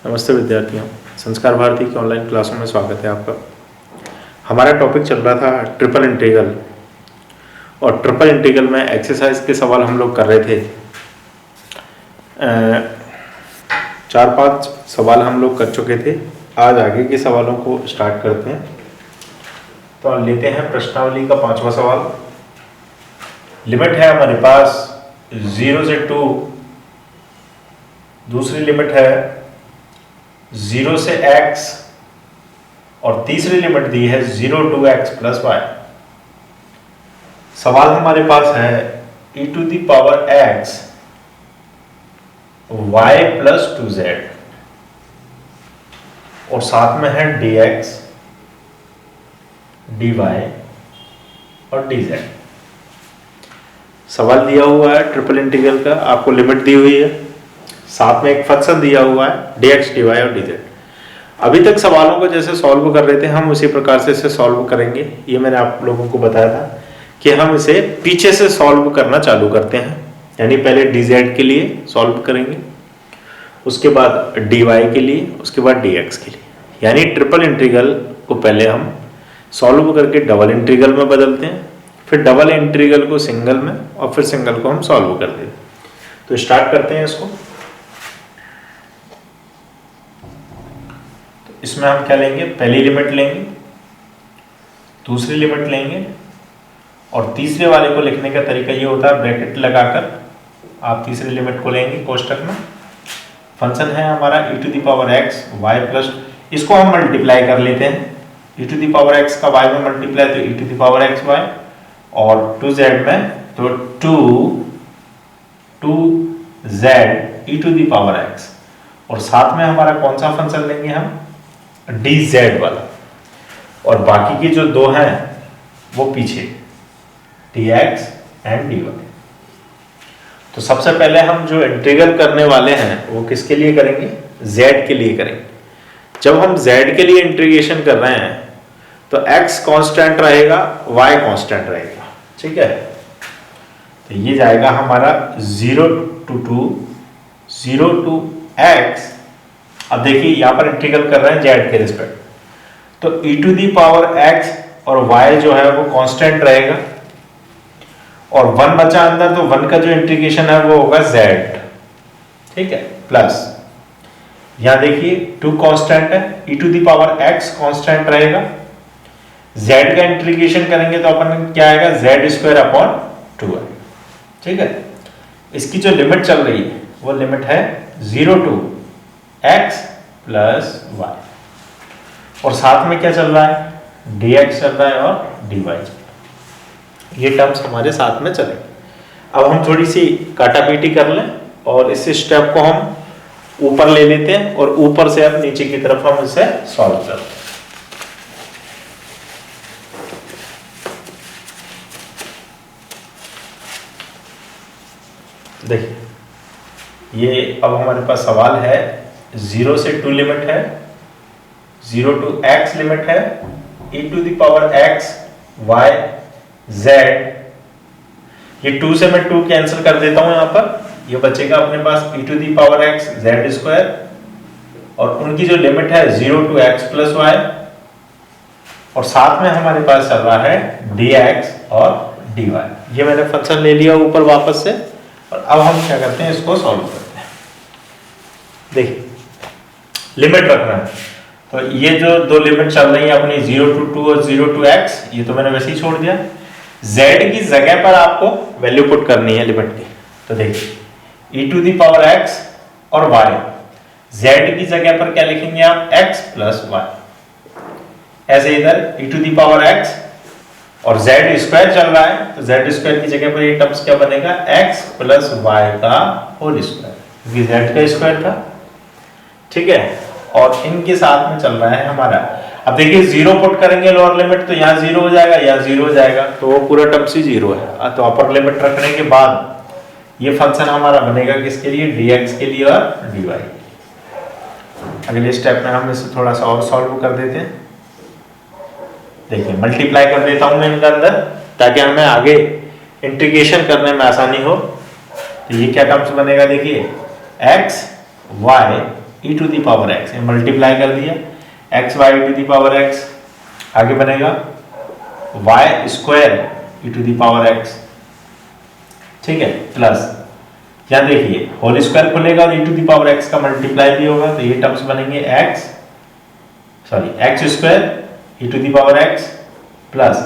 नमस्ते विद्यार्थियों, संस्कार भारती की ऑनलाइन क्लासों में स्वागत है आपका। हमारा टॉपिक चल रहा था ट्रिपल इंटीग्रल, और ट्रिपल इंटीग्रल में एक्सरसाइज के सवाल हम लोग कर रहे थे। 4-5 सवाल हम लोग कर चुके थे। आज आगे के सवालों को स्टार्ट करते हैं। तो लेते हैं प्रश्नावली का 5वां सवाल। लिमिट है हमारे पास 0 से 2, दूसरी लिमिट है 0 से x, और तीसरी लिमिट दी है 0 to x plus y। सवाल हमारे पास है e to the power x y plus 2z, और साथ में है dx, dy और dz। सवाल दिया हुआ है ट्रिपल इंटीग्रल का, आपको लिमिट दी हुई है, साथ में एक फंक्शन दिया हुआ है dx, dy और dz। अभी तक सवालों को जैसे सॉल्व कर रहे थे, हम उसी प्रकार से इसे सॉल्व करेंगे। ये मैंने आप लोगों को बताया था कि हम इसे पीछे से सॉल्व करना चालू करते हैं, यानी पहले dz के लिए सॉल्व करेंगे, उसके बाद dy के लिए, उसके बाद dx के लिए। यानी ट्रिपल इंटीग्रल को पहले हम सॉल्व करके डबल इंटीग्रल में बदलते हैं, फिर डबल इंटीग्रल को सिंगल में, और फिर सिंगल को हम सॉल्व करते हैं। तो स्टार्ट करते हैं इसको। इसमें हम क्या लेंगे, पहली लिमिट लेंगे, दूसरी लिमिट लेंगे, और तीसरे वाले को लिखने का तरीका ये होता है ब्रैकेट लगाकर आप तीसरी लिमिट को लेंगे कोष्टक में। फंक्शन है हमारा e to the power x y plus, इसको हम मल्टीप्लाई कर लेते हैं। e to the power x का y में मल्टीप्लाई तो e to the power x y, और 2z में तो 2z e to the power x, और साथ में हमारा कौन सा फंक्शन लेंगे हम, dz वाला, और बाकी के जो दो हैं वो पीछे dx एंड dy। तो सबसे पहले हम जो इंटीग्रल करने वाले हैं वो किसके लिए करेंगे, z के लिए करेंगे। जब हम z के लिए इंटीग्रेशन कर रहे हैं तो x कांस्टेंट रहेगा, y कांस्टेंट रहेगा, ठीक है। तो ये जाएगा हमारा 0 to x। अब देखिए यहाँ पर इंटीग्रल कर रहे हैं z के रिस्पेक्ट, तो e to the power x और y जो है वो कांस्टेंट रहेगा, और 1 बचा अंदर, तो 1 का जो इंटीग्रेशन है वो होगा z, ठीक है, प्लस यहाँ देखिए 2 कांस्टेंट है, e to the power x constant रहेगा, z का इंटीग्रेशन करेंगे तो अपन क्या आएगा, z² है, ठीक है। इसकी जो लिमिट चल रही है वो लिमिट है 0 to x प्लस y, और साथ में क्या चल रहा है, dx चल रहा है और dy चल रहा है। ये टर्म्स हमारे साथ में चले। अब हम थोड़ी सी काटापीटी कर लें, और इस स्टेप को हम ऊपर ले लेते हैं, और ऊपर से अब नीचे की तरफ हम इसे सॉल्व करते हैं। देखिए ये अब हमारे पास सवाल है 0 से 2 लिमिट है, 0 to x लिमिट है, e to the power x y z। ये 2 से मैं 2 कैंसिल कर देता हूं, यहां पर ये बचेगा अपने पास e to the power x z², और उनकी जो लिमिट है 0 to x plus y, और साथ में हमारे पास चल रहा है dx और dy। ये मैंने फंक्शन ले लिया ऊपर वापस से, और अब हम क्या करते हैं, इसको सॉल्व करते हैं। देखिए लिमिट रखना है, तो ये जो दो लिमिट चल रही है अपनी 0 to 2 और 0 to x, ये तो मैंने वैसे ही छोड़ दिया। z की जगह पर आपको वैल्यू पुट करनी है लिमिट की। तो देखिए e to the power x और y, z की जगह पर क्या लिखेंगे आप, x प्लस y। ऐसे इधर e to the power x और z² चल रहा है, तो z² की जगह पर ये टर्म्स क्या बनेगा, x प्लस y का होल स्क्वायर, क्योंकि z का स्क्वायर था, ठीक है। और इनके साथ में चल रहा है हमारा, अब देखिए 0 पुट करेंगे लोअर लिमिट, तो यहाँ 0 हो जाएगा, यहाँ 0 हो जाएगा, तो वो पूरा टर्म्स ही 0 है। तो अपर लिमिट रखने के बाद ये फंक्शन हमारा बनेगा किसके लिए, dx के लिए और dy के लिए। अगले स्टेप में हम इसे थोड़ा सा और सॉल्व कर देते हैं। देखिए मल्टीप्लाई कर देता हूं मैं इनके अंदर, ताकि हमें आगे इंटीग्रेशन करने में आसानी हो। तो ये क्या टर्म्स बनेगा, देखिए x y e to the power x, multiply कर दिया, x y to the power x, आगे बनेगा y square e to the power x, ठीक है, प्लस यहाँ देखिए होल स्क्वायर खुलेगा और e to the power x का मल्टीप्लाई भी होगा, तो ये टर्म्स बनेंगे x square e to the power x plus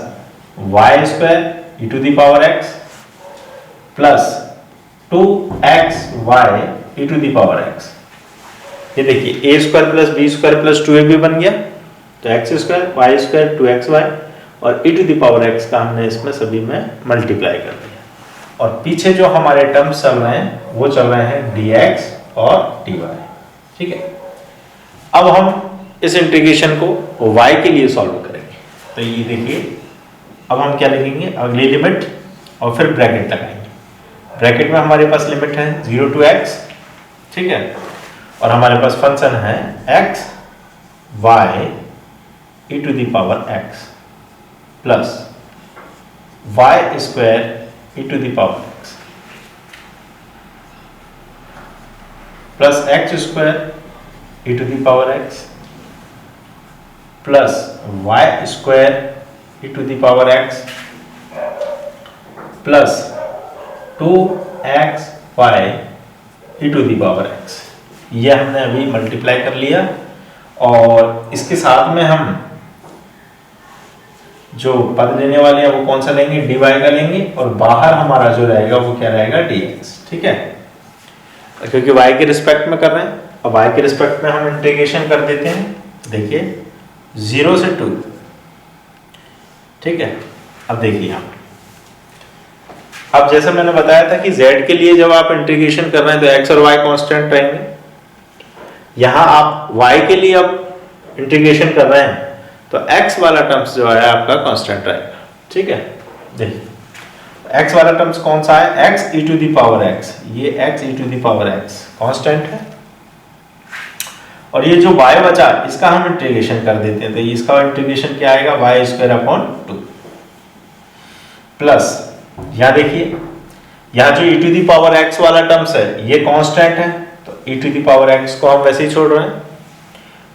y square e to the power x plus 2xy e to the power x. ये देखिए a square plus b square plus 2ab बन गया, तो x square Y square 2xy और e to the power x का हमने इसमें सभी में मल्टीप्लाई कर दिया, और पीछे जो हमारे टर्म्स चल रहे हैं वो चल रहे हैं dx और dy, ठीक है। अब हम इस इंटीग्रेशन को y के लिए सॉल्व करेंगे, तो ये देखिए अब हम क्या लिखेंगे, अगली लिमिट और फिर ब्रैकेट लगाएंगे। ब्रैकेट में हमारे पास लिमिट है 0 to x, ठीक है, और हमारे पास फंक्शन है x y e to the power x plus y square e to the power x plus x square e to the power x plus y square e to the power x plus 2xy e to the power x। ये हमने अभी multiply कर लिया, और इसके साथ में हम जो पद लेने वाले हैं वो कौन सा लेंगे, dy का लेंगे, और बाहर हमारा जो रहेगा वो क्या रहेगा, dx, ठीक है, क्योंकि y के रिस्पेक्ट में कर रहे हैं। अब y के रिस्पेक्ट में हम इंटीग्रेशन कर देते हैं, देखिए 0 से 2, ठीक है। अब देखिए हम, अब जैसे मैंने बताया था कि z के लिए जब आप इंटीग्रेशन कर रहे हैं तो x और y कांस्टेंट रहेंगे, यहां आप y के लिए अब इंटीग्रेशन कर रहे हैं तो x वाला टर्म्स जो है आपका कांस्टेंट रहेगा, ठीक है। देखिए x वाला टर्म्स कौन सा है, x e to the power x, ये x e to the power x constant है, और ये जो y बचा इसका हम इंटीग्रेशन कर देते हैं, तो इसका इंटीग्रेशन क्या आएगा, y स्क्वायर अपॉन 2 प्लस, यहाँ देखिए यहाँ जो e to the power x वाला टर्म्स है ये कांस्टेंट है, तो e to the power x को हम वैसे ही छोड़ रहे हैं,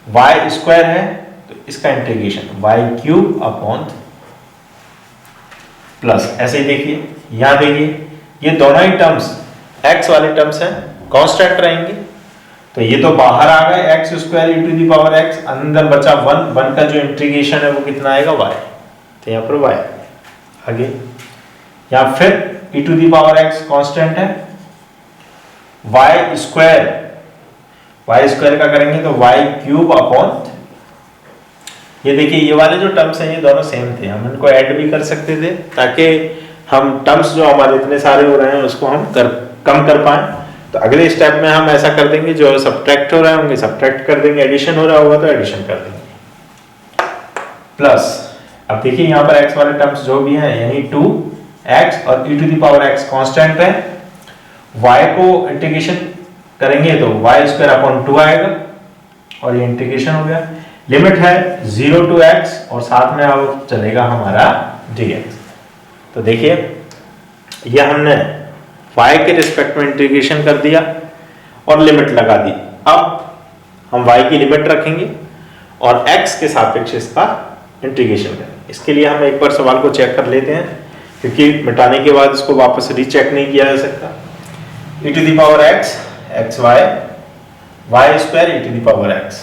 y स्क्वायर है तो इसका integration y cube upon plus, ऐसे ही देखिए यहाँ देखिए ये दोनों ही टर्म्स x वाले टर्म्स हैं कांस्टेंट रहेंगे, तो ये तो बाहर आ गए x square e to the power x, अंदर बचा 1 का जो इंटीग्रेशन है वो कितना आएगा, y, तो यहाँ पर y आगे, या फिर e to the power x constant है, y स्क्वायर का करेंगे तो y क्यूब अपॉन, ये देखिए ये वाले जो टर्म्स हैं ये दोनों सेम थे, हम इनको ऐड भी कर सकते थे ताकि हम टर्म्स जो हमारे इतने सारे हो रहे हैं उसको हम कम कर पाएं। तो अगले स्टेप में हम ऐसा कर देंगे, जो सब्ट्रैक्ट हो रहे होंगे सब्ट्रैक्ट कर देंगे, एडिशन हो रहा होगा तो एडिशन कर देंगे, प्लस अब देखिए यहाँ पर x वाले टर्म्स जो भी हैं यानी 2x और e to the power x constant है, y को इंटीग्रेशन करेंगे तो y स्क्वायर अपॉन 2 आएगा, और ये इंटीग्रेशन हो गया, लिमिट है 0 to x और साथ में अब चलेगा हमारा dx। तो देखिए ये हमने y के रिस्पेक्ट में इंटीग्रेशन कर दिया और लिमिट लगा दी। अब हम y की लिमिट रखेंगे और x के सापेक्ष इसका इंटीग्रेशन करेंगे। इसके लिए हम एक बार सवाल को चेक कर लेते हैं, क्योंकि मिटाने के बाद इसको वापस रीचेक नहीं किया जा सकता। e to the power x y square e to the power x,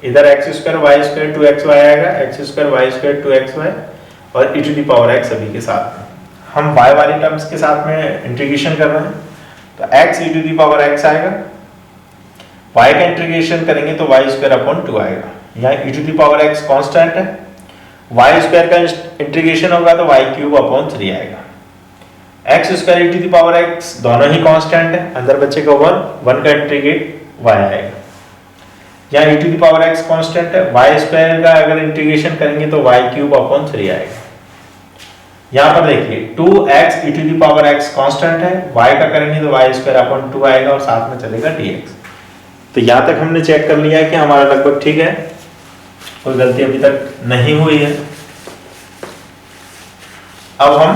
इधर x square y square 2xy आएगा, x square y square 2xy और e to the power x सभी के साथ में हम y वाले टर्म्स के साथ में इंटीग्रेशन कर रहे हैं, तो x e to the power x आएगा, y का इंटीग्रेशन करेंगे तो y स्क्वायर अपॉन 2 आएगा, यहाँ e to the power x constant है, y स्क्वायर का इंटीग्रेशन होगा तो y क्यूब अपॉन 3 आएगा, x square e to the power x दोनों ही कांस्टेंट है, अंदर बचेगा 1 का इंटीग्रेट y आएगा, यहाँ e to the power x constant है, y स्क्वायर का अगर इंटीग्रेशन करेंगे तो y क्यूब अपॉन 3 आएगा। यहाँ पर देखिए 2x e to the power x constant है, y का करेंगे तो y स्क्वायर अपॉन 2 आएगा और साथ में चलेगा dx। तो यहाँ तक हमने चेक कर लिया है कि हमारा लगभग ठीक है, कोई गलती अभी तक नहीं हुई है। अब हम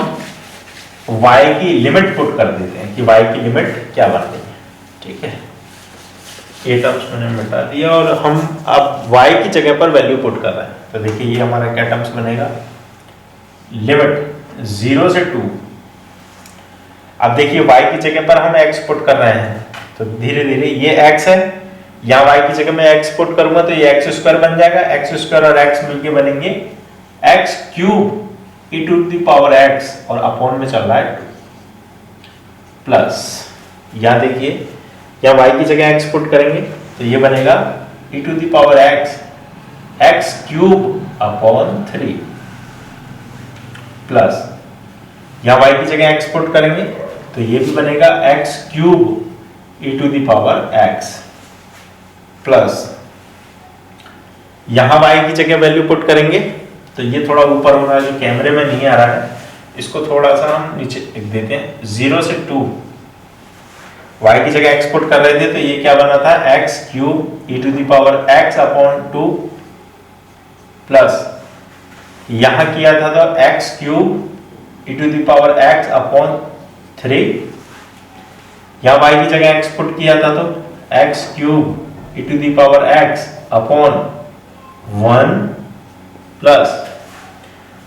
y की लिमिट पुट कर देते हैं कि y की लिमिट क्या बन रही है, ठीक है। ये टर्म्स मैंने मिटा दिया और हम अब y की जगह पर वैल्यू पुट कर रहे हैं। तो देखिए ये हमारा क्या टर्म्स बनेगा, लिमिट 0 से 2। अब देखिए y की जगह पर हम x पुट कर रहे हैं, तो धीरे धीरे ये x है, यहाँ y की जगह में x पुट करूंगा तो ये x स्क्वायर बन जाएगा, x स्क्वायर और x मिलके बनेंगे x cube e to the power x और अपॉन में चल रहा है 2 प्लस, यहाँ देखिए यहाँ y की जगह x पुट करेंगे तो ये बनेगा e to the power x cube upon 3 plus, यहाँ y की जगह x पुट करेंगे तो ये भी बनेगा x cube e to the power x plus, यहाँ y की जगह वैल्यू पुट करेंगे तो ये थोड़ा ऊपर हो रहा है जो कैमरे में नहीं आ रहा है, इसको थोड़ा सा हम नीचे लिख देते हैं। 0 से 2 y की जगह x पुट कर रहे थे तो ये क्या बना था, x cube e to the power x upon 2 plus, यहां किया था तो x cube e to the power x upon 3, यहां y की जगह x पुट किया था तो x cube e to the power x upon 1 plus,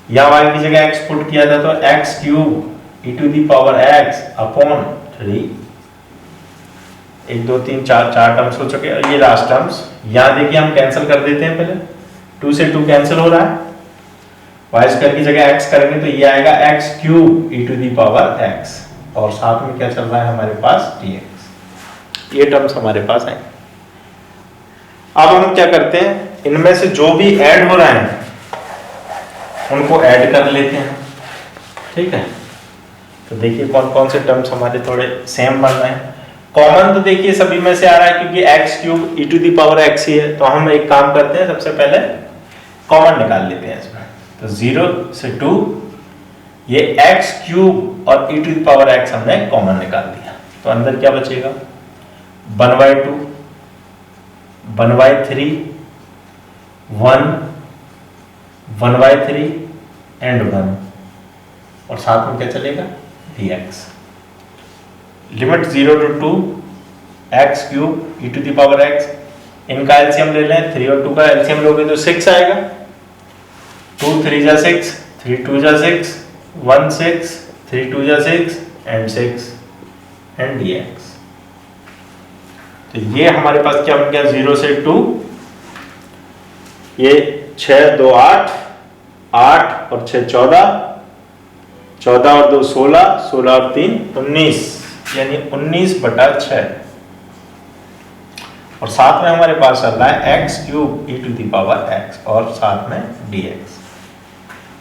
यहां y की जगह x पुट किया था तो x cube e to the power x upon 3। 1 2 3 4 terms हो चुके और ये लास्ट टर्म्स, यहाँ देखिए हम कैंसिल कर देते हैं। पहले 2 से 2 कैंसिल हो रहा है, y स्क्वायर की जगह x करेंगे तो ये आएगा x cube e to the power x और साथ में क्या चल रहा है हमारे पास dx, ये टर्म्स हमारे पास आए। अब हम क्या करते हैं, इनमें से जो भी ऐड हो रहे हैं उनको ऐड कर लेते हैं, ठीक है। तो देखिए कौन कौन से टर्म्स हमारे थोड़े सेम बन रहे हैं। कॉमन तो देखिए सभी में से आ रहा है क्योंकि x cube e to the power x ही है, तो हम एक काम करते हैं, सबसे पहले कॉमन निकाल लेते हैं इसमें। तो 0 से 2 ये x क्यूब और e to the power x हमने कॉमन निकाल दिया, तो अंदर क्या बचेगा 1/2 1/3 1 1/3 एंड 1 और साथ में क्या चलेगा dx। Limit 0 to 2 x cube e to the power x, इनका एलसीएम ले लें, 3 और 2 का एलसीएम लोगे तो 6 आएगा, 2 3 जा 6 3 2 जा 6 1 6 3 2 जा 6 एंड dx। तो ये हमारे पास क्या बन गया 0 से 2, ये 6 2 8 8 और 6 14 14 और 2 16 16 और 3 19 यानी 19/6 और साथ में हमारे पास चल रहा है x cube e to the power x और साथ में dx।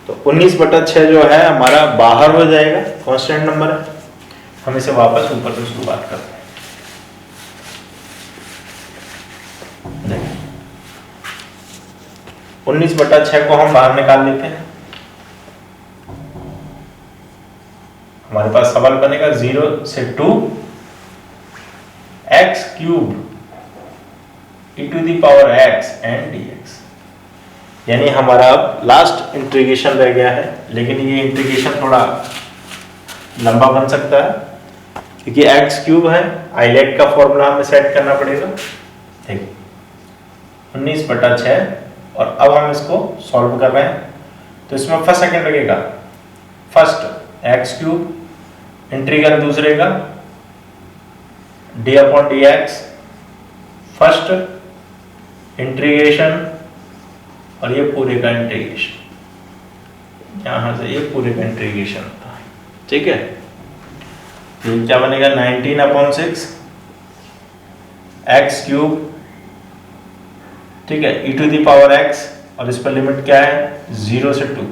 तो 19/6 जो है हमारा बाहर हो जाएगा, कांस्टेंट नंबर है। हम इसे वापस ऊपर से शुरुआत करते हैं। देखिए 19/6 को हम बाहर निकाल लेते हैं, हमारे पास सवाल बनेगा 0 से 2 x cube e to the power x and dx, यानी हमारा अब लास्ट इंटीग्रेशन रह गया है, लेकिन ये इंटीग्रेशन थोड़ा लंबा बन सकता है क्योंकि x क्यूब है, आइलेट का फॉर्मूला हमें सेट करना पड़ेगा। ठीक 19/6 और अब हम इसको सॉल्व कर रहे हैं, तो इसमें फर्स्ट सेकंड लगेगा, फर्स्ट x क्यूब इंटीग्रल दूसरे का d/dx, फर्स्ट इंटीग्रेशन और ये पूरे का इंटीग्रेशन, यहां से ये पूरे का इंटीग्रेशन होता है, ठीक है। तो क्या बनेगा 19/6 x क्यूब, ठीक है, e to the power x और इस पर लिमिट क्या है 0 से 2,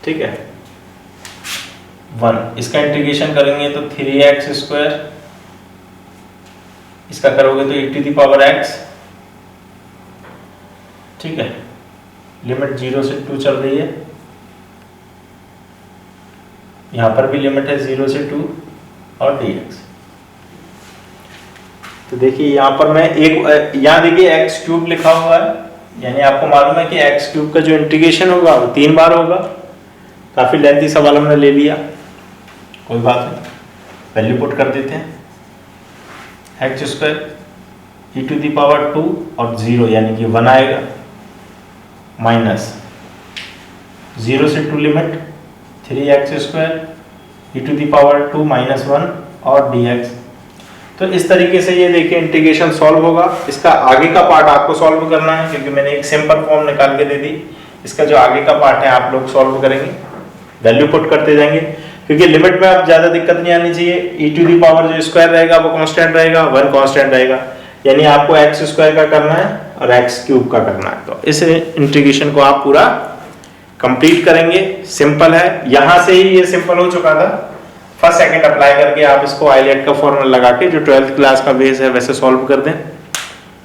ठीक है 1। इसका इंटीग्रेशन करेंगे तो 3x स्क्वायर, इसका करोगे तो e to the power x, ठीक है। लिमिट 0 से 2 चल रही है, यहां पर भी लिमिट है 0 से 2 और dx। तो देखिए यहां पर मैं एक, यहां देखिए x क्यूब लिखा हुआ है, यानी आपको मालूम है कि x क्यूब का जो इंटीग्रेशन होगा वो 3 बार होगा। काफी लेंथी सवाल हमने ले लिया, कोई बात नहीं, वैल्यू पुट कर देते हैं। X square e to the power 2 और 0 यानी कि 1 आएगा, माइनस 0 से 2 limit 3x square e to the power 2 minus 1 और dx। तो इस तरीके से ये देखिए इंटीग्रेशन सॉल्व होगा। इसका आगे का पार्ट आपको सॉल्व करना है क्योंकि मैंने एक सिंपल फॉर्म निकाल के दे दी। इसका जो आगे का पार्ट है आप लोग सॉल्व करेंगे, वैल्यू पुट करते जाएंगे क्योंकि लिमिट में आप ज्यादा दिक्कत नहीं आनी चाहिए। ई टू दी पावर जो स्क्वायर रहेगा वो कांस्टेंट रहेगा, 1 कांस्टेंट रहेगा, यानी आपको एक्स स्क्वायर का करना है और एक्स क्यूब का करना है। तो इस इंटीग्रेशन को आप पूरा कंप्लीट करेंगे। सिंपल है, यहां से ही ये सिंपल हो चुका था। फर्स्ट सेकंड अप्लाई करके आप इसको आईलेट का फॉर्मूला लगा के जो 12th क्लास का बेस है वैसे सॉल्व कर दें।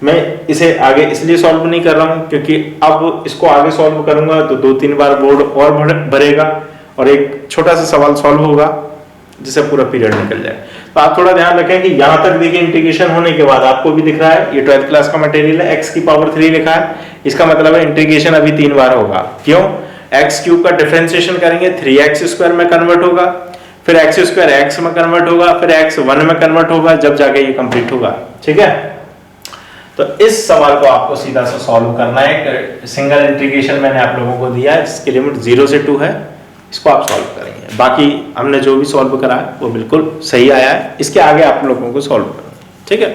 मैं इसे आगे इसलिए सॉल्व नहीं कर रहा हूं क्योंकि अब इसको आगे सॉल्व करूंगा तो 2-3 बार बोर्ड और भरेगा और एक छोटा सा सवाल सॉल्व होगा जिससे पूरा पीरियड निकल जाए। तो आप थोड़ा ध्यान रखें कि यहां तक देखिए इंटीग्रेशन होने के बाद आपको भी दिख रहा है ये 12th क्लास का मटेरियल है, x की पावर 3 लिखा है। इसका मतलब है इंटीग्रेशन अभी 3 बार होगा। क्यों? एक्स क्यूब का डिफरेंशिएशन करेंगे 3x स्क्वायर में कन्वर्ट होगा, फिर एक्स स्क्वायर एक्स में कन्वर्ट होगा, फिर एक्स 1 में कन्वर्ट होगा, जब जाके ये कंप्लीट होगा। ठीक है, तो इस सवाल को आपको सीधा सा सॉल्व करना है। सिंगल इंटीग्रेशन मैंने आप लोगों को दिया है, इसकी लिमिट 0 से 2 है, इसको आप सॉल्व करेंगे। बाकी हमने जो भी सॉल्व करा है वो बिल्कुल सही आया है, इसके आगे आप लोगों को सॉल्व करना है। ठीक है,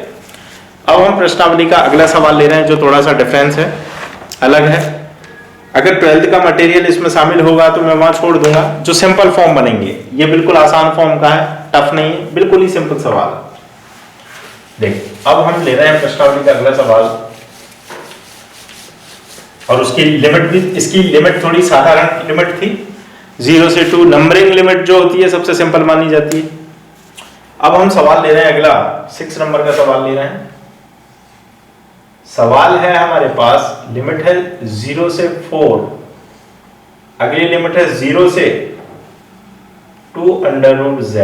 अब हम प्रश्नावली का अगला सवाल ले रहे हैं जो थोड़ा सा डिफरेंस है, अलग है। अगर 12th का मटेरियल इसमें शामिल होगा तो मैं वहां छोड़ दूंगा। जो सिंपल फॉर्म बनेंगे ये बिल्कुल आसान फॉर्म का है, टफ नहीं है, बिल्कुल ही सिंपल सवाल है। देखिए अब हम ले रहे हैं प्रश्नावली का अगला सवाल और उसकी लिमिट भी, इसकी लिमिट थोड़ी साधारण लिमिट थी, 0 से 2 नंबरिंग लिमिट जो होती है सबसे सिंपल मानी जाती है। अब हम सवाल ले रहे हैं अगला 6 नंबर का सवाल ले रहे हैं। सवाल है हमारे पास, लिमिट है 0 से 4, अगली लिमिट है 0 से 2 अंडर रूट z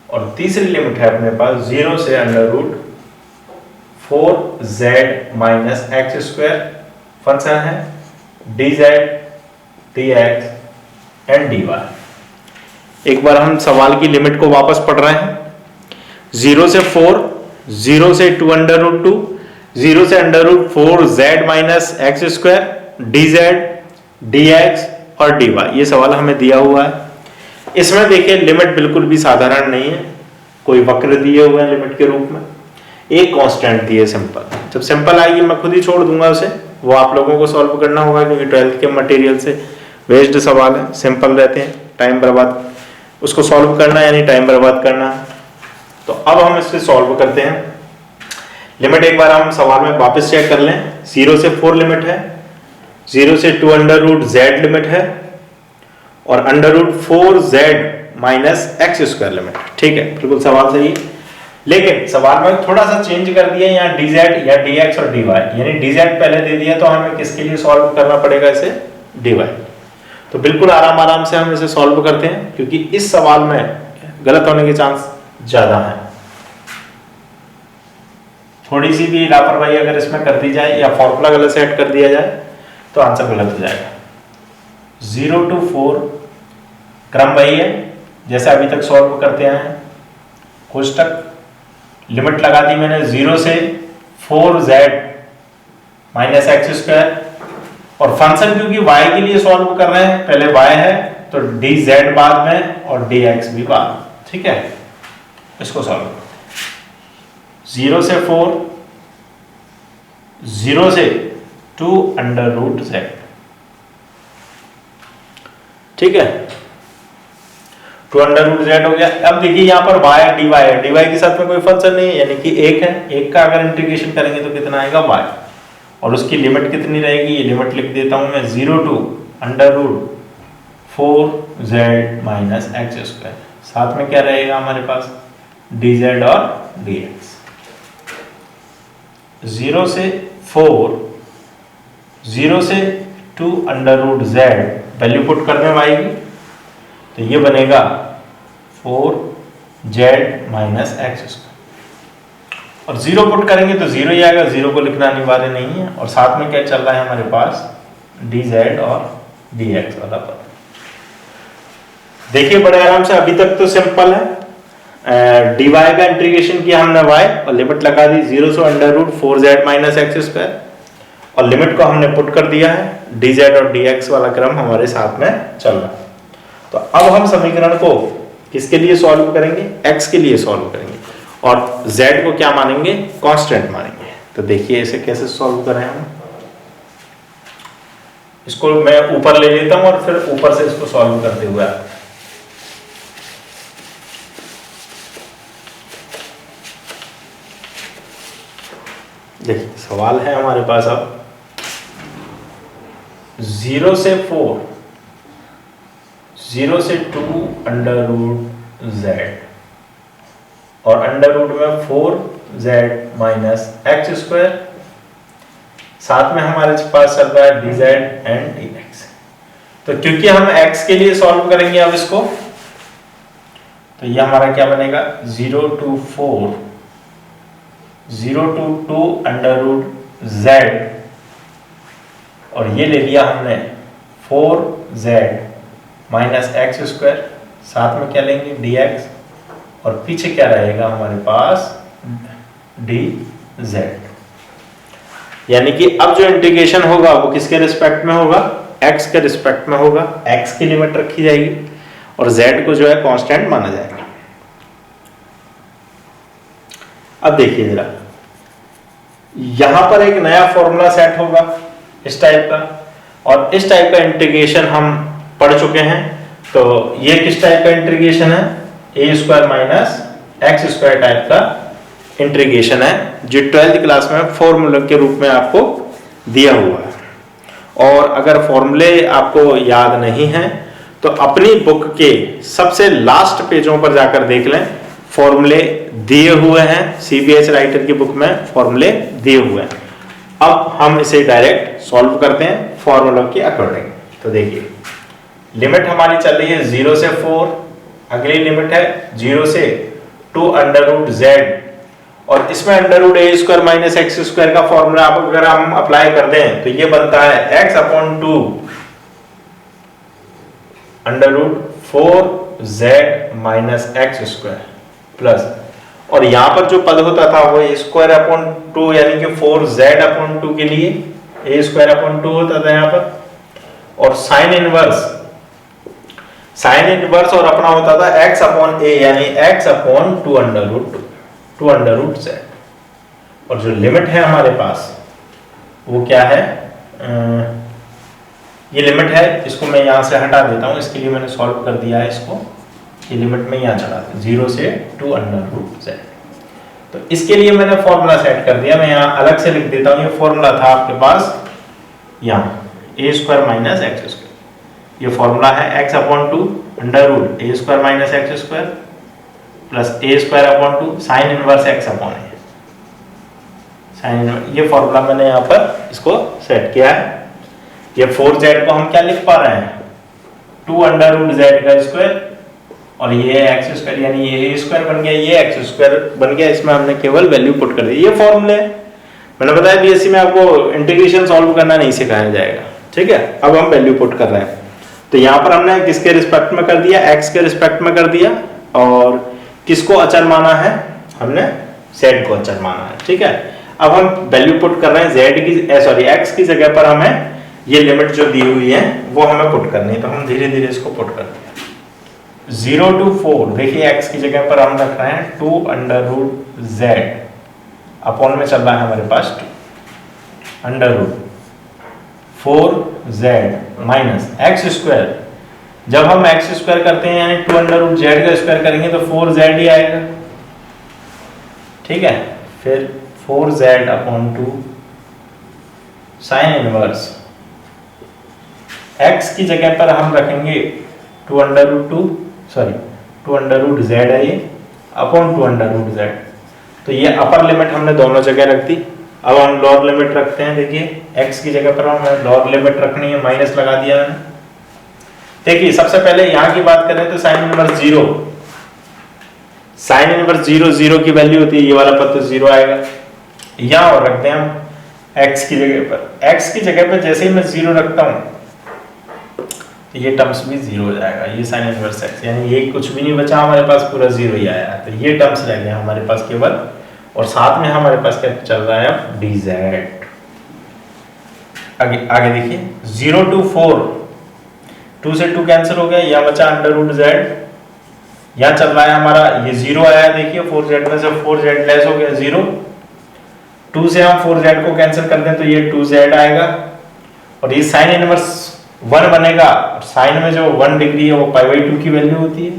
और तीसरी लिमिट है अपने पास 0 से under root 4z minus x square. Function है dz dx एंड dy। एक बार हम सवाल की लिमिट को वापस पढ़ रहे हैं। 0 से 4, 0 से 2 अंडर रूट 2, 0 से under root 4z minus x square, dz dx और dy, ये सवाल हमें दिया हुआ है। इसमें देखिए लिमिट बिल्कुल भी साधारण नहीं है, कोई वक्र दिए हुए हैं लिमिट के रूप में, एक कांस्टेंट दिए सिंपल। जब सिंपल आएगी मैं खुद ही छोड़ दूंगा उसे, वो आप लोगों को सॉल्व करना होगा क्योंकि 12th के मटेरियल से बेस्ड सवाल है, सिंपल रहते हैं, टाइम बर्बाद, उसको सॉल्व करना यानी टाइम बर्बाद करना है। तो अब हम इससे सॉल्व करते हैं। लिमिट एक बार हम सवाल में वापस चेक कर लें। 0 से 4 लिमिट है, 0 से 2 अंडर रूट z लिमिट है और under root 4z minus x square limit. ठीक है, बिल्कुल सवाल सही, लेकिन सवाल में थोड़ा सा चेंज कर दिया, यहाँ dz या dx और dy, यानी dz पहले दे दिया तो हमें किसके लिए सॉल्व करना पड़ेगा इसे, dy। तो बिल्कुल आराम से हम इसे सॉल्व करते हैं क्योंकि इस सवाल में गलत होने के चांस ज्यादा है। थोड़ी सी भी लापरवाही अगर इसमें कर दी जाए या फॉर्मूला गलत सेट कर दिया जाए तो आंसर गलत हो जाएगा। 0 to 4 क्रम वही है जैसे अभी तक सॉल्व करते हैं। कोष्टक लिमिट लगा दी मैंने 0 से 4z माइनस एक्स स्क्वायर और फंक्शन क्योंकि y के लिए सॉल्व कर रहे हैं, पहले y है तो dz बाद में और dx भी बाद में। ठीक है, इसको सॉल्व 0 से 4, 0 से 2 अंडर रूट z। ठीक है, 2 अंडर रूट z हो गया। अब देखिए यहाँ पर y dy है, dy के साथ में कोई फंक्शन नहीं है यानी कि 1 है, 1 का अगर इंटीग्रेशन करेंगे तो कितना आएगा y और उसकी लिमिट कितनी रहेगी, ये लिमिट लिख देता हूं मैं 0 to under root 4z minus x square, साथ में क्या रहेगा हमारे पास dz और dx। 0 से 4, 0 से 2 under root z value put करने आएगी तो ये बनेगा 4z माइनस एक्स स्क्वायर और 0 पुट करेंगे तो 0 ही आएगा, 0 को लिखना अनिवार्य नहीं है और साथ में क्या चल रहा है हमारे पास dz और dx वाला पद। देखिए बड़े आराम से, अभी तक तो सिंपल है, dy का इंटीग्रेशन किया हमने y और लिमिट लगा दी 0 से √4z माइनस एक्स स्क्वायर और लिमिट को हमने पुट कर दिया है। dz और dx वाला क्रम हमारे साथ में चल रहा है। तो अब हम समीकरण को किसके लिए सॉल्व करेंगे? x के लिए सॉल्व करेंगे और z को क्या मानेंगे? कांस्टेंट मानेंगे। तो देखिए इसे कैसे सॉल्व करें हम। इसको मैं ऊपर ले लेता हूं और फिर ऊपर से इसको सॉल्व करते हुए देखिए सवाल है हमारे पास अब 0 से 4, 0 से 2 √z और अंडर रूट में 4z माइनस एक्स स्क्वायर, साथ में हमारे पास चल रहा है dz एंड dx। तो क्योंकि हम x के लिए सॉल्व करेंगे अब इसको, तो ये हमारा क्या बनेगा 0 to 4, 0 to 2 √z और ये ले लिया हमने 4z माइनस एक्स स्क्वायर, साथ में क्या लेंगे dx और पीछे क्या रहेगा हमारे पास dz। यानी कि अब जो इंटीग्रेशन होगा वो किसके रिस्पेक्ट में होगा? x के रिस्पेक्ट में होगा। x की लिमिट रखी जाएगी और z को जो है कांस्टेंट माना जाएगा। अब देखिए जरा, यहां पर एक नया फॉर्मूला सेट होगा इस टाइप का, और इस टाइप का इंटीग्रेशन हम पढ़ चुके हैं। तो ये किस टाइप का इंटीग्रेशन है? A square minus x square type का इंटीग्रेशन है, जो 12th क्लास में फॉर्मूला के रूप में आपको दिया हुआ है। और अगर फॉर्मूले आपको याद नहीं है तो अपनी बुक के सबसे लास्ट पेजों पर जाकर देख लें, फॉर्मूले दिए हुए हैं। CBH राइटर की बुक में फॉर्मूले दिए हुए हैं। अब हम इसे डायरेक्ट सॉल्व करते हैं फॉर्मूला के अकॉर्डिंग। तो देखिए लिमिट हमारी चल रही है 0 से 4, अगली लिमिट है 0 से 2 √z और इसमें √a² माइनस एक्स स्क्वायर का फॉर्मूला आप अगर हम अप्लाई कर दें तो ये बनता है x/2 √4z minus x square plus, और यहां पर जो पद होता था वो a²/2 यानी कि 4z/2 के लिए a²/2 होता था यहाँ पर, और साइन इनवर्स और अपना होता था x/a यानी x/2 √z। और जो लिमिट है हमारे पास वो क्या है? ये लिमिट है, इसको मैं यहां से हटा देता हूं, इसके लिए मैंने सॉल्व कर दिया है इसको। ये लिमिट में यहां चढ़ा दूं 0 से 2 √z। तो इसके लिए मैंने फॉर्मूला सेट कर दिया, मैं यहां अलग से लिख देता हूं। ये फॉर्मूला था आपके पास यहां a² माइनस एक्स स्क्वायर, ये फॉर्मूला है x/2 √a² minus x square plus a²/2 sine inverse x/a। ये फॉर्मूला मैंने यहाँ पर इसको सेट किया है। ये 4z को हम क्या लिख पा रहे हैं? 2 √z का स्क्वायर और ये एक्स स्क्वायर यानी ये a² बन गया, ये x² बन गया। इसमें हमने केवल वैल्यू पुट कर दी। ये फॉर्मूले मैंने बताया बीएससी में आपको इंटीग्रेशन सॉल्व करना नहीं सिखाया जाएगा, ठीक है। अब हम वैल्यू पुट कर रहे हैं। तो यहाँ पर हमने किसके रिस्पेक्ट में कर दिया? x के रिस्पेक्ट में कर दिया, और किसको अचर माना है? हमने z को अचर माना है, ठीक है। अब हम वैल्यू पुट कर रहे हैं x की जगह पर हमें ये लिमिट जो दी हुई है वो हमें पुट करनी है। तो हम धीरे धीरे इसको पुट करते हैं। 0 to 4, देखिए x की जगह पर हम रख रहे हैं 2 √z, अपॉन में चल रहा है हमारे पास 2 √4z माइनस एक्स स्क्वायर। जब हम एक्स स्क्वायर करते हैं यानी 2 √z का स्क्वायर करेंगे तो 4z ही आएगा, ठीक है। फिर 4z/2 साइन इनवर्स x की जगह पर हम रखेंगे 2 √z है ये अपॉन 2 √z। तो ये अपर लिमिट हमने दोनों जगह रख दी। अब हम लोअर लिमिट रखते हैं। देखिए x की जगह पर हमें लोअर लिमिट रखनी है, माइनस लगा दिया मैंने। देखिए सबसे पहले यहाँ की बात करें तो साइन इनवर्स 0, साइन इनवर्स 0 की वैल्यू होती है ये वाला पद, तो 0 आएगा। यहाँ और रखते हैं हम x की जगह पर। x की जगह पर जैसे ही मैं 0 रखता हूं तो ये टर्म्स भी जीरो हो जाएगा, ये साइन इनवर्स एक्स, यानी ये कुछ भी नहीं बचा हमारे पास, पूरा जीरो ही आया। तो ये टर्म्स रह गए हमारे पास केवल, और साथ में हमारे पास क्या चल रहा है अब, डी जेड। आगे आगे देखिए 0 to 4, 2 से 2 कैंसिल हो गया, यह बचा अंडर रूट जेड। यहाँ चल रहा है हमारा, ये जीरो आया देखिए, 4z में से 4z लेस हो गया 0। 2 से हम 4z को कैंसिल कर दें तो ये 2z आएगा, और ये साइन इनवर्स 1 बनेगा, और साइन में जो 1 डिग्री है वो π/2 की वैल्यू होती है।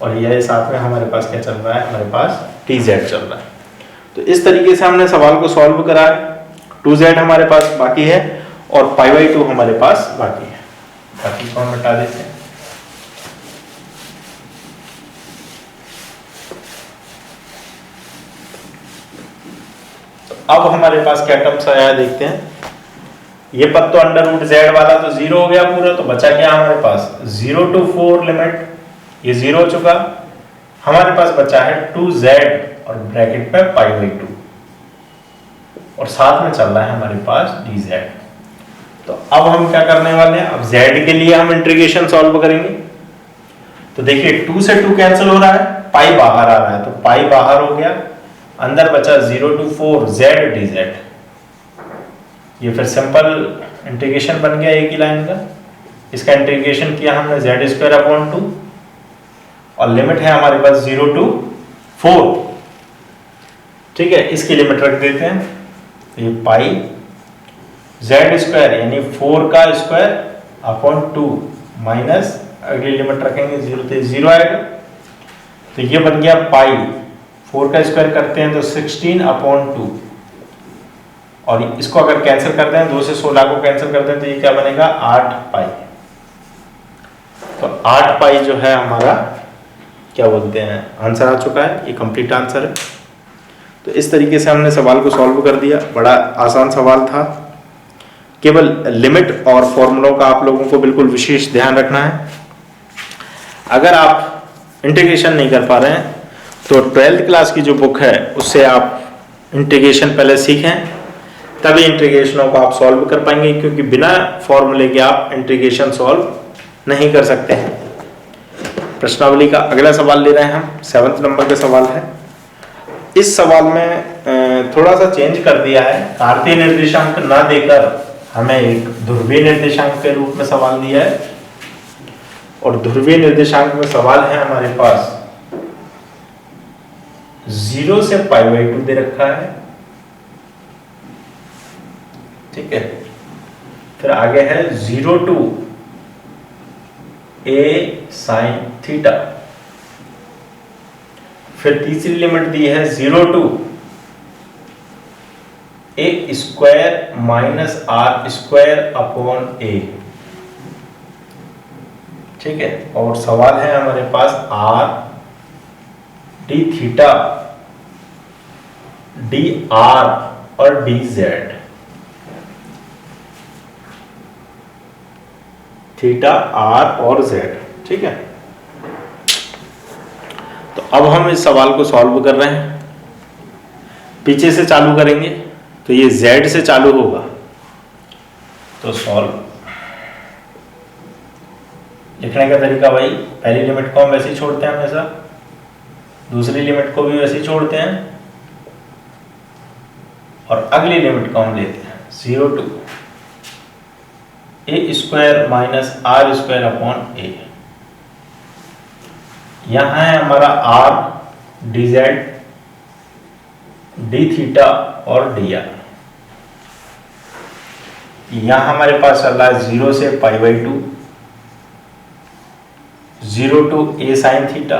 और ये साथ में हमारे पास क्या चल रहा है, हमारे पास tz चल रहा है। तो इस तरीके से हमने सवाल को सॉल्व करा है। 2z हमारे पास बाकी है और π/2 हमारे पास बाकी है, बाकी को हम हटा देते हैं। तो अब हमारे पास क्या टर्म्स आया देखते हैं। ये पद तो अंडर रूट जेड वाला तो जीरो हो गया पूरा, तो बचा क्या हमारे पास 0 to 4 लिमिट, ये जीरो हो चुका। हमारे पास बचा है 2z और ब्रैकेट में π/2, और साथ में चल रहा है हमारे पास dz। तो अब हम क्या करने वाले हैं, अब z के लिए हम इंटीग्रेशन सॉल्व करेंगे। तो देखिए 2 से 2 कैंसिल हो रहा है, पाई बाहर आ रहा है, तो पाई बाहर हो गया, अंदर बचा 0 to 4 z dz। ये फिर सिंपल इंटीग्रेशन बन गया एक ही लाइन का। इसका इंटीग्रेशन किया हमने z²/2, और लिमिट है हमारे पास 0 to 4। ठीक है, इसकी लिमिट रख देते हैं, ये पाई z² यानी 4 का स्क्वायर अपॉन 2 माइनस अगली लिमिट रखेंगे 0 से 0 आएगा, तो ये बन गया पाई, 4 का स्क्वायर करते हैं तो 16/2, और इसको अगर कैंसिल करते हैं 2 से 16 को कैंसिल करते हैं तो ये क्या बनेगा 8 पाई। तो 8 पाई जो है हमारा क्या बोलते हैं आंसर आ चुका है, ये कंप्लीट आंसर है। तो इस तरीके से हमने सवाल को सॉल्व कर दिया, बड़ा आसान सवाल था। केवल लिमिट और फॉर्मूलों का आप लोगों को बिल्कुल विशेष ध्यान रखना है। अगर आप इंटीग्रेशन नहीं कर पा रहे हैं तो 12th क्लास की जो बुक है उससे आप इंटीग्रेशन पहले सीखें, तभी इंटीग्रेशनों को आप सॉल्व कर पाएंगे, क्योंकि बिना फॉर्मूले के आप इंटीग्रेशन सॉल्व नहीं कर सकते हैं। प्रश्नावली का अगला सवाल ले रहे हैं हम, 7th नंबर का सवाल है। इस सवाल में थोड़ा सा चेंज कर दिया है, कार्तीय निर्देशांक ना देकर हमें एक ध्रुवीय निर्देशांक के रूप में सवाल दिया है, और ध्रुवीय निर्देशांक में सवाल है हमारे पास 0 से π/2 दे रखा है। ठीक है, फिर आगे है 0 to a sin थीटा, फिर तीसरी लिमिट दी है 0 to a² minus r² upon a। ठीक है, और सवाल है हमारे पास r d थीटा dr और dz, थीटा r और z। ठीक है, तो अब हम इस सवाल को सॉल्व कर रहे हैं। पीछे से चालू करेंगे तो ये z से चालू होगा, तो सॉल्व लिखने का तरीका भाई, पहली लिमिट को हम वैसे ही छोड़ते हैं हमेशा, दूसरी लिमिट को भी वैसे ही छोड़ते हैं, और अगली लिमिट को हम लेते हैं 0 to a² minus r² upon a। यहां है हमारा r dz d थीटा और dr। यहां हमारे पास चल रहा है 0 से π/2, 0 to a sin थीटा।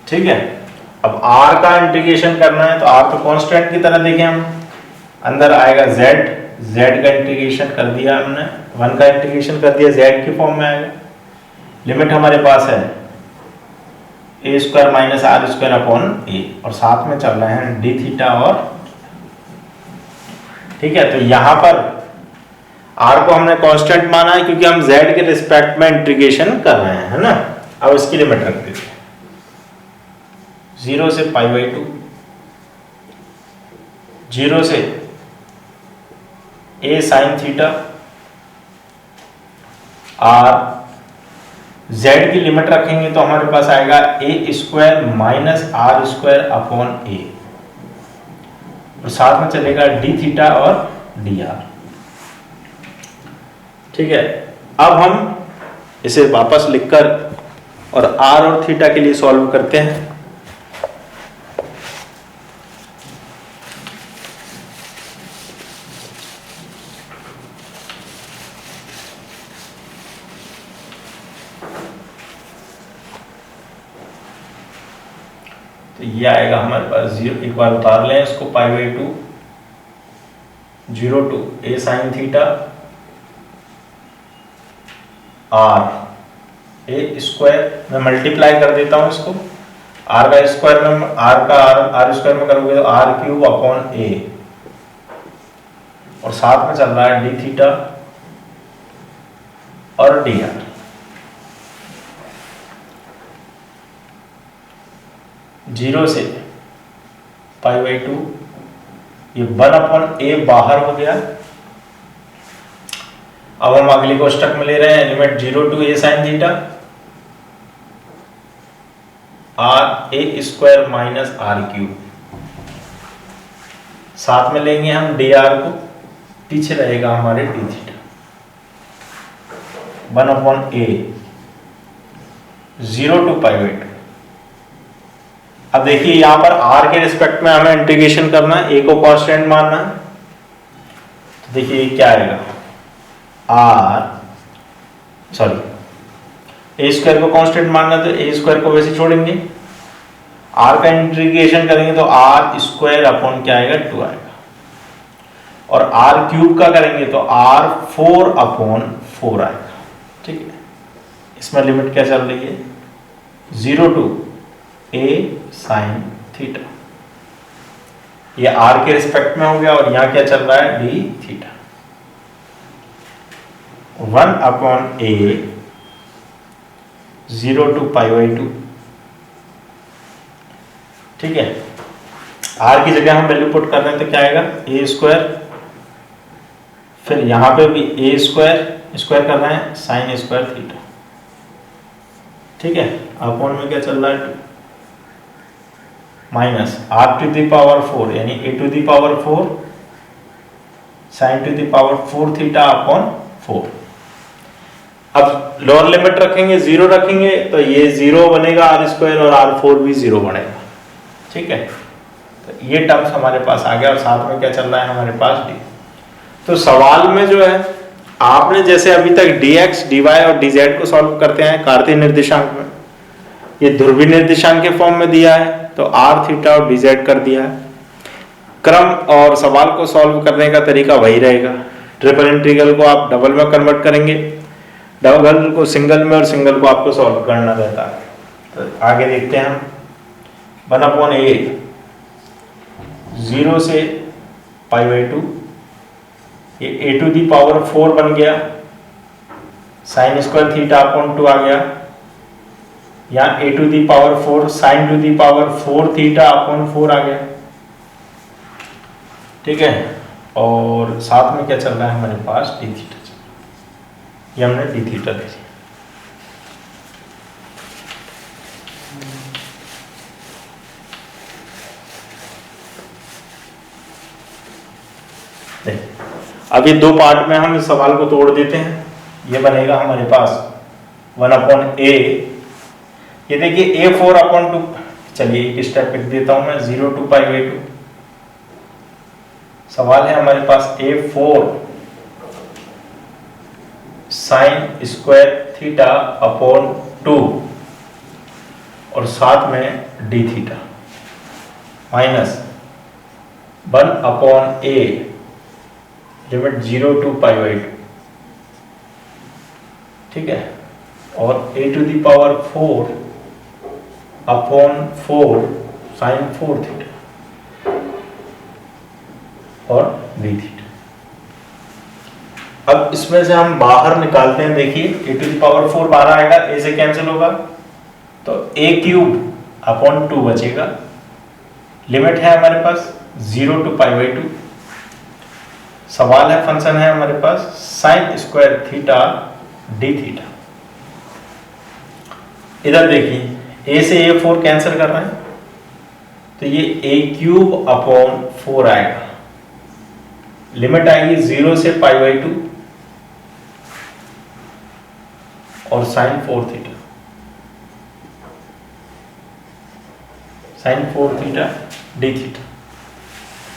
ठीक है, अब r का इंटीग्रेशन करना है तो r तो कांस्टेंट की तरह देखें हम, अंदर आएगा z का इंटीग्रेशन कर दिया हमने, 1 का इंटीग्रेशन कर दिया, z की फॉर्म में आएगा। लिमिट हमारे पास है a² minus r² upon a, और साथ में चल रहे हैं d थीटा और। ठीक है, तो यहां पर r को हमने कांस्टेंट माना है क्योंकि हम z के रिस्पेक्ट में इंटीग्रेशन कर रहे हैं, है ना। अब इसकी लिमिट रख देते हैं 0 से π/2, 0 से a sin theta r z की लिमिट रखेंगे तो हमारे पास आएगा a square minus r square upon a, और साथ में चलेगा डी थीटा और डी आर। ठीक है, अब हम इसे वापस लिखकर और आर और थीटा के लिए सॉल्व करते हैं। तो ये आएगा हमारे पास 0, एक बार उतार लें इसको, π/2 0 to a sin theta r a square, मैं मल्टीप्लाई कर देता हूं इसको, r का स्क्वायर में r स्क्वायर में करोगे तो r क्यूब अपॉन a, और साथ में चल रहा है d थीटा और dr। जीरो से π/2, ये 1/a बाहर हो गया। अब हम अगली कोष्टक में ले रहे हैं limit 0 to a sin theta r a square minus r cube, साथ में लेंगे हम dr को, पीछे रहेगा हमारे d थीटा 1/a 0 टू π/2। अब देखिए यहां पर r के रिस्पेक्ट में हमें इंटीग्रेशन करना है, a को कांस्टेंट मानना है। तो देखिए क्या आएगा, a स्क्वायर को कांस्टेंट मानना है तो a स्क्वायर को वैसे छोड़ेंगे, r का इंटीग्रेशन करेंगे तो r स्क्वायर अपॉन क्या आएगा 2 आएगा, और r क्यूब का करेंगे तो r 4 अपॉन 4 आएगा। ठीक है, इसमें लिमिट क्या चल रही है 0 टू a sin थीटा, ये r के रिस्पेक्ट में हो गया, और यहां क्या चल रहा है d थीटा 1/a 0 टू π/2। ठीक है, r की जगह हम वैल्यू पुट कर रहे हैं तो क्या आएगा a स्क्वायर, फिर यहां पे भी a स्क्वायर कर रहे हैं sin स्क्वायर थीटा। ठीक है, अपॉन में क्या चल रहा है 2 minus r to the power 4 यानी a to the power 4 sin to the power 4 theta upon 4। अब लोअर लिमिट रखेंगे 0 रखेंगे तो ये 0 बनेगा r स्क्वायर, और r4 भी 0 बनेगा। ठीक है, तो ये टर्म्स हमारे पास आ गया, और साथ में क्या चल रहा है हमारे पास d। तो सवाल में जो है आपने जैसे अभी तक dx dy और dz को सॉल्व करते हैं कार्तीय निर्देशांक में, ये ध्रुवीय निर्देशांक के फॉर्म में दिया है तो r थीटा और dz कर दिया है। क्रम और सवाल को सॉल्व करने का तरीका वही रहेगा, ट्रिपल इंटीग्रल को आप डबल में कन्वर्ट करेंगे, डबल को सिंगल में, और सिंगल को आपको सॉल्व करना रहता है। तो आगे देखते हैं हम 1/a 0 से π/2, ये a टू दी पावर 4 बन गया, sin स्क्वायर थीटा अपॉन 2 आ गया, यहाँ a to the power 4 sin to the power 4 theta upon 4 आ गया। ठीक है, और साथ में क्या चल रहा है हमारे पास d थीटा, ये हमने d थीटा दे दिया। अब ये दो पार्ट में हम इस सवाल को तोड़ देते हैं, ये बनेगा हमारे पास 1/a, ये देखिए a4/2, चलिए एक स्टेप लिख देता हूं मैं 0 टू π/2। सवाल है हमारे पास a4 sin square theta upon 2, और साथ में d theta minus 1/a limit 0 to π/2। ठीक है, और a to the power 4 upon 4 sin 4 theta और d थीटा। अब इसमें से हम बाहर निकालते हैं, देखिए a टू दी पावर 4 बाहर आएगा, a से कैंसिल होगा तो a क्यूब अपॉन 2 बचेगा। लिमिट है हमारे पास 0 टू π/2। सवाल है, फंक्शन है हमारे पास sin square theta d theta. इधर देखिए, ए से ए 4 कैंसिल कर रहे हैं तो ये ए क्यूब अपॉन 4 आएगा। लिमिट आएगी 0 से π/2 और sine 4 theta, sine 4 theta d theta.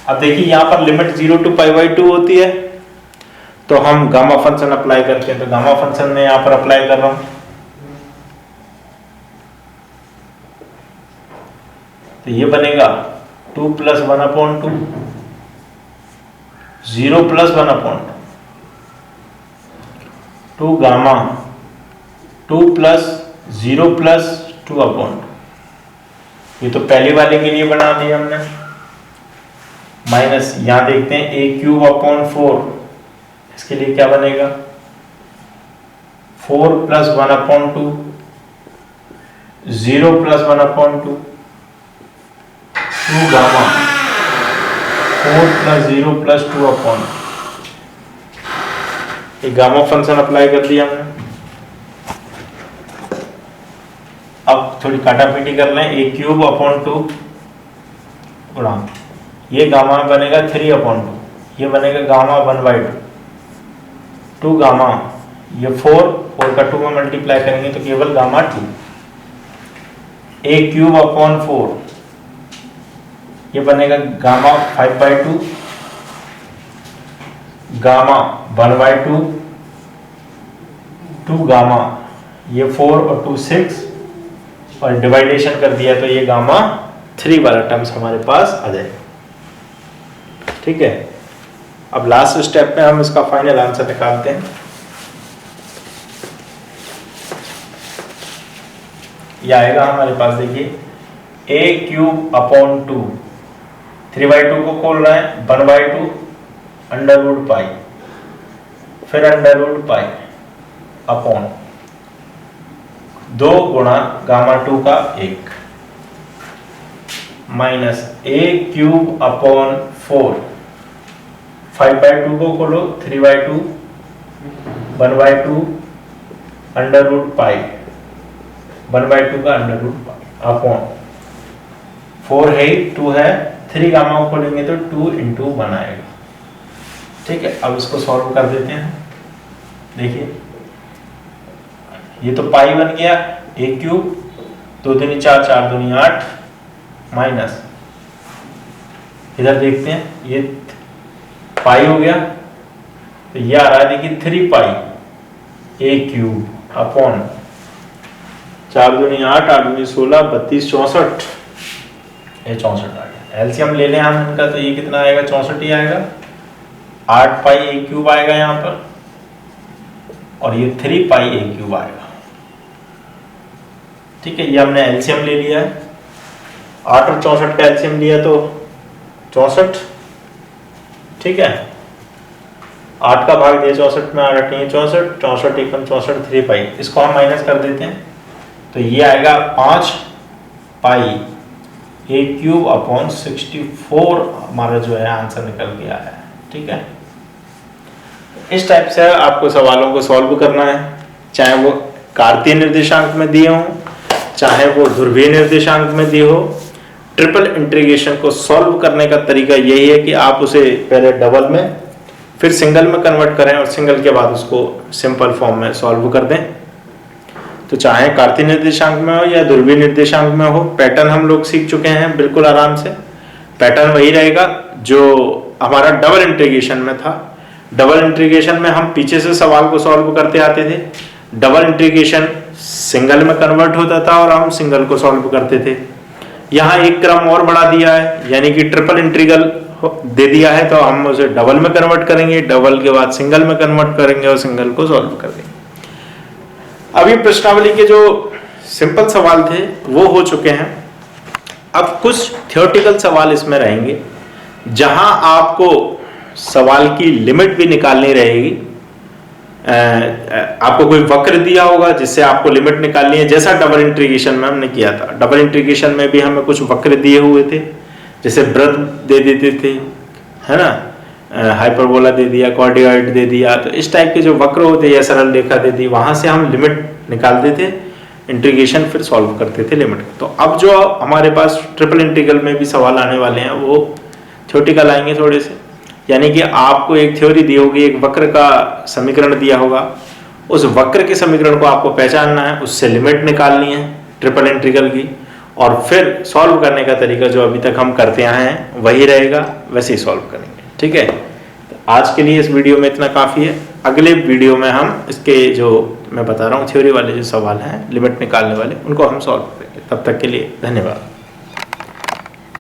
अब देखिए यहां पर लिमिट 0 to π/2 होती है तो हम गामा फंक्शन अप्लाई करते हैं, तो गामा फंक्शन में यहां पर अप्लाई कर रहा हूं, तो ये बनेगा 2 + 1/2, 0 + 1/2, 2 गामा 2 + 0 + 2/2। ये तो पहली वाले के लिए बना दिया हमने। माइनस यहां देखते हैं ए क्यूब अपॉन 4, इसके लिए क्या बनेगा 4 + 1/2, 0 + 1/2, 2 गामा 4 + 0 + 2/2। ये गामा फंक्शन अप्लाई कर दिया हमने। अब थोड़ी काटापीटी कर लें, ए क्यूब अपॉन 2 गुणा ये गामा बनेगा 3/2, ये बनेगा गामा 1/2, 2 गामा ये 4 का 2 में मल्टीप्लाई करेंगे तो केवल गामा 2, ए क्यूब अपॉन 4 ये बनेगा गामा 5/2, गामा 1/2, 2 गामा ये 4 और 2 6 और डिवाइडेशन कर दिया तो ये गामा 3 वाला टर्म्स हमारे पास आ जाएगा। ठीक है, अब लास्ट स्टेप में हम इसका फाइनल आंसर निकालते हैं। ये आएगा हमारे पास, देखिए ए क्यूब अपॉन 2, 3/2 को खोल रहे हैं, 1/2 √π, फिर √π अपॉन 2 गुणा गामा 2 का 1 माइनस ए क्यूब अपॉन 4, 5/2 को खोलो, 3/2 1/2 √π, 1/2 का √π अपॉन 4 है 2 है, 3 गामा को खोलेंगे तो 2 × 1 आएगा। ठीक है, अब इसको सॉल्व कर देते हैं। देखिए ये तो पाई बन गया, ए क्यूब 2 दूनी 4, 4 दूनी 8 माइनस, इधर देखते हैं ये पाई हो गया तो ये आ रहा है देखिए 3π ए क्यूब अपॉन 4 दूनी 8, 8 दूनी 16, 32 64, ये 64 आ गया। एलसीएम ले लें हम इनका तो ये कितना आएगा 64 ही आएगा, 8π ए क्यूब आएगा यहाँ पर और ये 3π ए क्यूब आएगा। ठीक है, ये हमने एलसीएम ले लिया है, 8 और 64 का एलसीएम लिया तो 64। ठीक है, 8 का भाग दिया 64 में, 8 नहीं 64, 64 एकम 64, 3π, इसको हम माइनस कर देते हैं तो ये आएगा 5π ए क्यूब अपॉन 64 हमारा जो है आंसर निकल के आया है। ठीक है, इस टाइप से आपको सवालों को सॉल्व करना है, चाहे वो कार्तीय निर्देशांक में दिए हों, चाहे वो ध्रुवीय निर्देशांक में दिए हो। ट्रिपल इंटीग्रेशन को सॉल्व करने का तरीका यही है कि आप उसे पहले डबल में फिर सिंगल में कन्वर्ट करें और सिंगल के बाद उसको सिंपल फॉर्म में सॉल्व कर दें। तो चाहे कार्तीय निर्देशांक में हो या ध्रुवीय निर्देशांक में हो, पैटर्न हम लोग सीख चुके हैं बिल्कुल आराम से। पैटर्न वही रहेगा जो हमारा डबल इंटीग्रेशन में था। डबल इंटीग्रेशन में हम पीछे से सवाल को सॉल्व करते आते थे, डबल इंटीग्रेशन सिंगल में कन्वर्ट होता था और हम सिंगल को सॉल्व करते थे। यहाँ एक क्रम और बढ़ा दिया है, यानी कि ट्रिपल इंटीग्रल दे दिया है तो हम उसे डबल में कन्वर्ट करेंगे, डबल के बाद सिंगल में कन्वर्ट करेंगे और सिंगल को सॉल्व कर देंगे। अभी प्रश्नावली के जो सिंपल सवाल थे वो हो चुके हैं। अब कुछ थ्योरेटिकल सवाल इसमें रहेंगे जहां आपको सवाल की लिमिट भी निकालनी रहेगी। आपको कोई वक्र दिया होगा जिससे आपको लिमिट निकालनी है, जैसा डबल इंटीग्रेशन में हमने किया था। डबल इंटीग्रेशन में भी हमें कुछ वक्र दिए हुए थे, जैसे वृत्त दे देते थे, है ना, हाइपरबोला दे दिया, कॉर्डियॉइड दे दिया, तो इस टाइप के जो वक्र होते हैं या सरल रेखा दे दी, वहाँ से हम लिमिट निकालते थे, इंटीग्रेशन फिर सॉल्व करते थे लिमिट। तो अब जो हमारे पास ट्रिपल इंटीग्रल में भी सवाल आने वाले हैं वो थ्योरेटिकल आएंगे थोड़े से, यानी कि आपको एक थ्योरी दी होगी, एक वक्र का समीकरण दिया होगा, उस वक्र के समीकरण को आपको पहचानना है, उससे लिमिट निकालनी है ट्रिपल इंटीग्रल की, और फिर सॉल्व करने का तरीका जो अभी तक हम करते आए हैं वही रहेगा, वैसे ही सॉल्व करेंगे। ठीक है, तो आज के लिए इस वीडियो में इतना काफ़ी है। अगले वीडियो में हम इसके जो मैं बता रहा हूँ थ्योरी वाले जो सवाल हैं लिमिट निकालने वाले, उनको हम सॉल्व करेंगे। तब तक के लिए धन्यवाद।